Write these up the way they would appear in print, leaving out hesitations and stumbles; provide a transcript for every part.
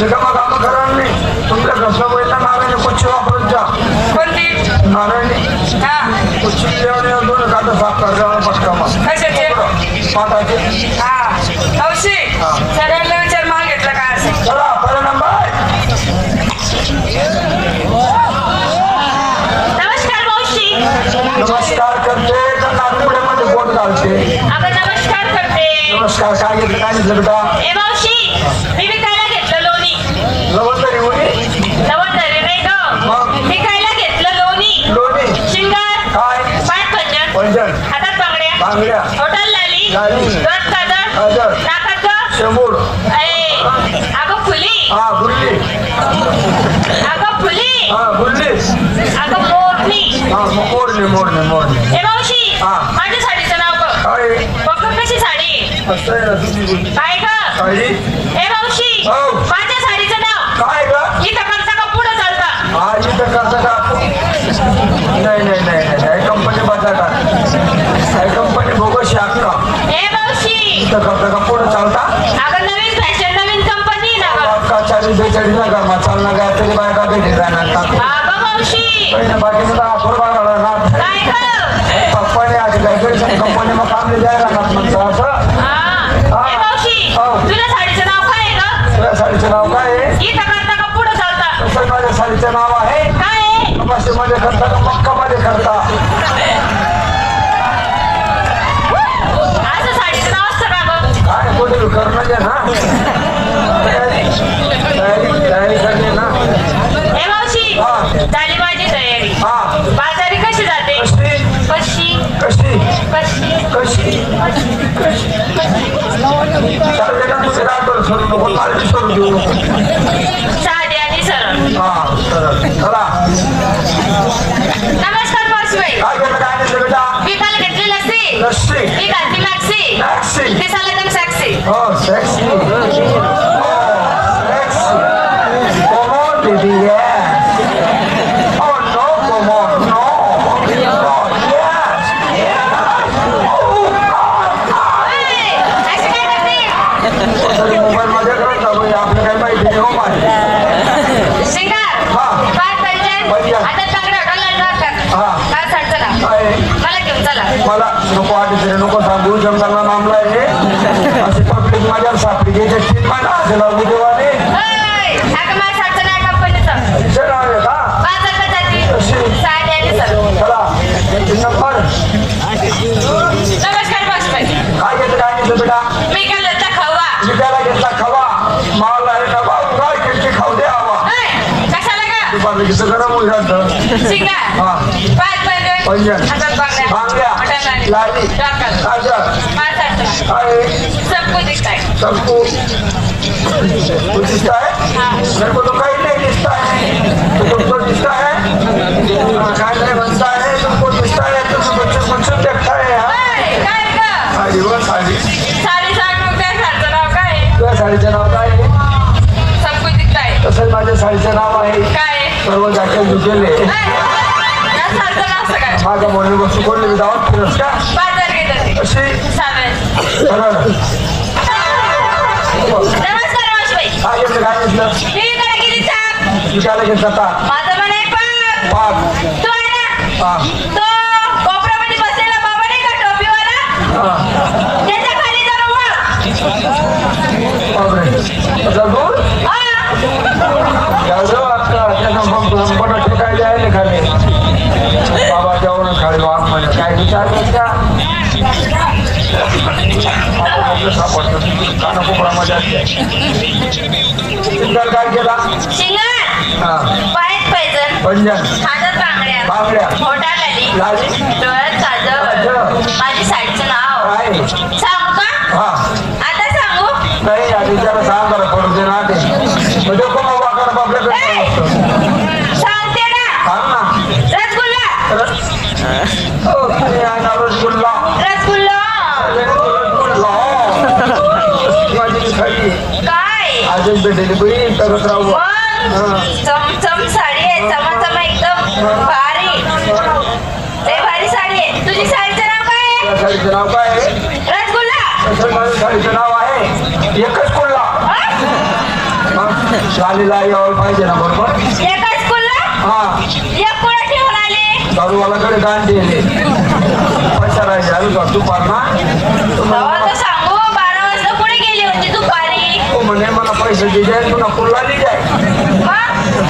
रिकामा कामं करा नाही. तुमच्या घरच्या बैला नारायणी कुच्ची वापरून जा. कोणती? नारायणी हा कुच्ची जेवण दोन काटा साफ कर पटकामा कशाचे? पाठाचे. हा हौशी सगळ्यांना विचार माल घेतला काय असेल. चला पहिला नंबर. नमस्कार मावशी. नमस्कार करते तर नागपुड्यामध्ये बोट घालते. अगं नमस्कार करते. नमस्कार. काय घेतलं काय घेतलं बेटा? ए मावशी मी विकायला घेतलं लोणी. लवंदरी उडी लवंदरी नाही ग. विकायला घेतलं लोणी. लोणी शिंगार काय पाठ पंजन हातात बांगड्या बांगड्या होटल लाली लाली. डोळ्यात काजळ काजळ. नाकात ग शेंबूड अगं फुली हा गुल्ली अगं फुली हा गुल्ली अगं मोरणी. हा मोरणी मोरणी मोरणी. ए मावशी हा. माझ्या साडीचं नाव ग. काय बघ कशी साडी असं आहे ना तुझी काय ग. साडी. ए मावशी हो. माझ्या साडीचं नाव काय ग? इथं करता का पुढं चालता. हा इथं करता का? नाही नाही नाही नाही कंपनी बदला काय कंपनी बोगशी अक्का. ए मावशी इथं करता का पुढं चालता? अगं नवीन फॅशन नवीन कंपनी ना ग. अक्का 40-42 ना का चालना काय तरी बायका भेटी जाणार का? अगं मावशी पहिल्या बाकीचं तर आपण बघायला ना काय ग. पप्पाने आधी काहीतरी कंपनी मग काम द्यायला ना म्हणतं असं. हा. ए मावशी हो. तुझ्या साडीचं नाव काय आहे ग. तुझ्या साडीचं नाव काय आहे? इथं करता का पुढं चालता. तसं माझ्या साडीचं नाव आहे काय आहे. कपाशीमध्ये करता का मक्कामध्ये करता? असं साडीचं नाव असतं का ग. काय कोणी करणं घे ना. तयारी करणे ना. ए मावशी हा. झाली माझी तयारी. हा बाजारी कशी जाते. कशी कशी कशी कशी कशी चालते का तुझे रात्र सोडू नको पालटी सोडून देऊ नको. साधी आणि सरळ. हा सरळ. चला नमस्कार परसबाई. काय केलं काय नाही बेटा? विकायला घेतली लस्सी. लस्सी मी घालती मॅक्सी. टॅक्सी दिसायला एकदम सॅक्सी. हो सेक्सी हो sexy come on baby yes oh no come on no oh yes असं काय करते. मोबाईल मध्ये करत जा भाई आपलं काही माहिती नाही हो माझी. शिंगार हा. पाच पैंजण पैंजण. आता चांगलं डॉलर हा. काय सांग चला काय मला घेऊन चला. मला नको आधी नको सांगू जंगलला मामला आहे अशी पब्लिक माझ्या सापडी घ्यायचे 3 महिना असेल बुधवारी अगं माझ्या साडचं नाही कंपनीचं. इथे नाव आहे का? बाजार जाती कशी? साडी आणि सरळ. चला 3 नंबर. नमस्कार परसबाई. काय घेतलं काय घेतलं बेटा? मी गेलो होता खवा. विकायला घेतला खवा माल आहे ना भाऊ काय किती खाऊ द्या हवा कशाला ग. बाकीचं गरम होईल जातं. शिंगार हा पाच पैंजण पैंजण. हातात बांगड्या बांगड्या हातात लाली. लाली डॉक्टर काजळ माझ्या साडचं काय सबको दिसताय. सबको तू दिसता है मेरे को तो कहीं नहीं दिसता है तो तुमको दिसता है काय नहीं बनता है तुमको दिसता है तुम बच्चे देखता है काय ग. साडी वर साडी साडी सांग मग त्या साडचं नाव काय आहे. तुझ्या साडीचं नाव काय आहे? सबको दिसताय. तसंच माझ्या साडीचं नाव आहे काय आहे. सर्व जॅकेट दुखेले या साडचं नाव असं काय. माझ्या मोठी वस्तू कोणली विदावत फिरस का बाजार घेतात अशी साबण. सरळ नमस्कार मावशीबाई. काय घेतलं काय घेतलं मी इकडे गेली चाक. विकायला घेतला का माझं म्हणे पाक. पाच तो आहे ना हा तो कोपऱ्यामध्ये बसलेला बाबा नाही का टोपीवाला हा त्याच्या खाली जरा वळ. बापरे जरूर हा. जाऊ आता त्याचा काय जायला खाली बाबा जेवण खाली वाघ म्हणे काय विचारलं का सापडतं काना कोपरामध्ये काय केला शिंगार हा पायात पैजण पंजन हातात बांगड्या बांगड्या होटात लाली लाली डोळ्यात काजळ. माझी साडीचं नाव काय सांगू का. हा आता सांगू. नाही आधी त्याला सांग बरं पडू दे ना ते म्हणजे खूप वाकडं आपल्याकडे सांगते ना. सांग ना रसगुल्ला रसगुल्ला रसगुल्ला काय अजून भेटेल बरी करत राहू मग चमचम साडी आहे चमचम एकदम भारी लय भारी साडी आहे. तुझी साडीचं नाव काय आहे. साडीचं नाव काय आहे रसगुल्ला. माझ्या साडीचं नाव आहे एकच कुल्ला हा? शाळेला यावं पाहिजे ना बरोबर. एका स्कूलला हा एक कुठं ठेवून आले दारूवालाकडे दान दिले पैसा राहायचे दुपार ना. तेव्हा तर सांगू 12 वाजता कुठे गेली होती दुपारी. तो म्हणे मला पैसे दिले तुला पुन्हा लिहिजाय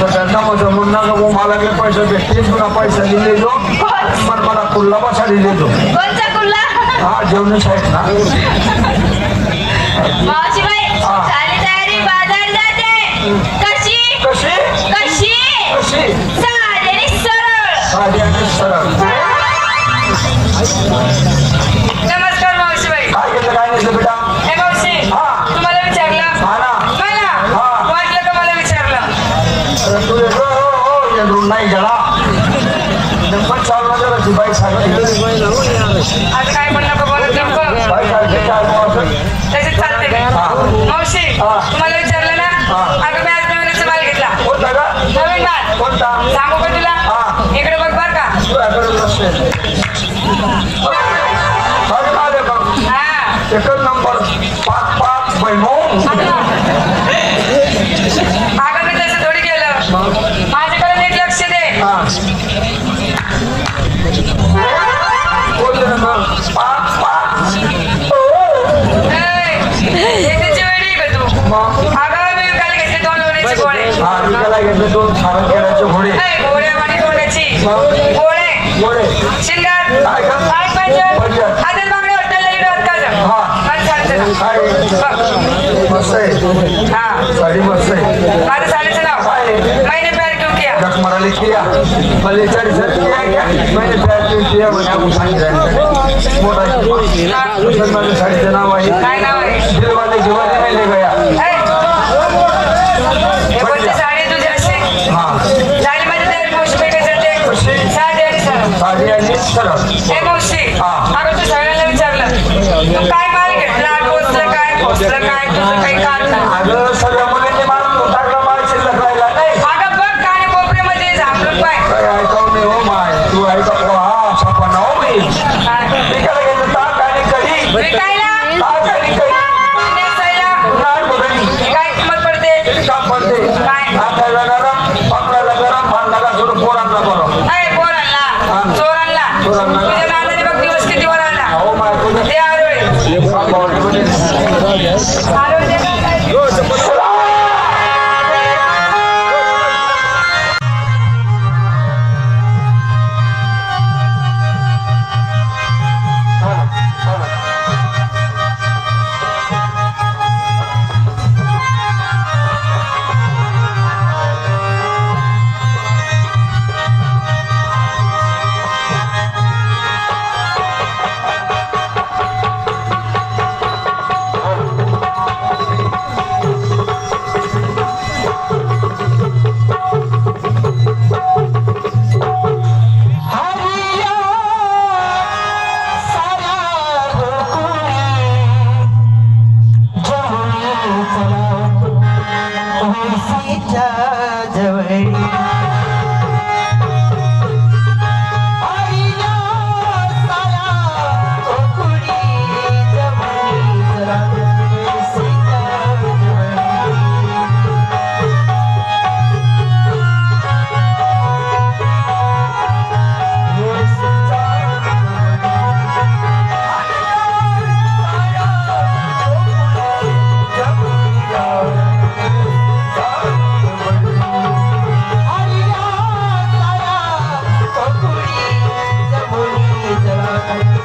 मग त्यांना माझं म्हणणं नको मला काही पैसे भेटतील तुला पैसा दिले जो पण मला पुल्ला बसा दिले जो. कोणचा कुल्ला. हा जेवण साहेब ना. मावशीबाई हा. झाली तयारी बाजार जाते. कशी कशी कशी कशी साधी आणि सरळ. साधी आणि सरळ. नमस्कार मावशीबाई. काय घेतलं काय नाही बेटा. हे मावशी हा. तुम्हाला विचारलं हा ना. मला हा. वाटलं का मला विचारलं. अरे तू येतो हो येऊन नाही गेला पण चालू जरा बाईक सांगितली आता काय पण नको बोलत नको. बाईक सांगितली काय त्याच्यात चालते मी. हा. मावशी हा. तुम्हाला विचारलं ना. हा. अगं मी आज नवीनच माल घेतला. कोणता का नवीन माल कोणता सांगू का तुला. हा. इकडे बघ बर का. तुझ्याकडे लक्ष आहे. अरे आले बघ हा एकच नंबर 5-5 बहिणो. अगं मी तसं थोडी केलं. माझ्याकडे नीट लक्ष दे. हा बोलले ना मग 5-5. त्याची वेळी का तू. मग अगं मी काल घेतले 2 लोण्याचे गोळे. हा विकायला घेतले 2 सारण केळ्याचे घोडे. गोळे आणि तोंडाची मग गोळे घोडे शिंगार काय का? काय पाहिजे पंजाब. आधी मागणी हॉटेलला गेलो होत का जर. हा. मला सांगायचं ना. काय मस्त आहे हा साडी मस्त आहे. माझं साडीचं नाव काय मैंने प्यार क्यों किया. जग मराले किया भले चारी सर किया क्या मैंने प्यार क्यों किया म्हणे आपण सांगितलं मोठा माझ्या साडीचं नाव आहे काय नाव आहे. दिलवाले जीवाने नाही ले गया. हे कोणती साडी तुझी अशी हा झाली माझी तयारी मावशी पे काय कशी? चालते. साडी आणि सरळ. साडी आणि सरळ. हे मावशी हा. अगं तू सगळ्यांना विचारलं तू काय माल घेतला पोचलं काय तुझं काही काम नाही. अगं सगळ्या मुलींनी मारून टाकला माय शिल्लक राहिला नाही. अगं बघ काने कोपऱ्यामध्ये झांबरून पाय. काय ऐकावं नाही हो माय तू ऐकाव हा छापा ना हो मी विकायला गेलं ताक आणि कढी विकायला ताक आणि कढी नेसायला नाही बघणी काय किंमत पडते. काम पडते काय? नाचायला गरम पकडायला गरम भांडायला सोडून पोरांना बरं. अरे पोरांना चोरांना चोरांना. तुझ्या नांदाने बघ दिवस किती वर आला. हो माय तुझं ते आरोळे आरोळे दे.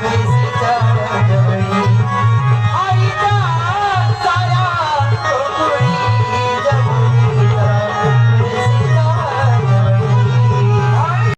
Please.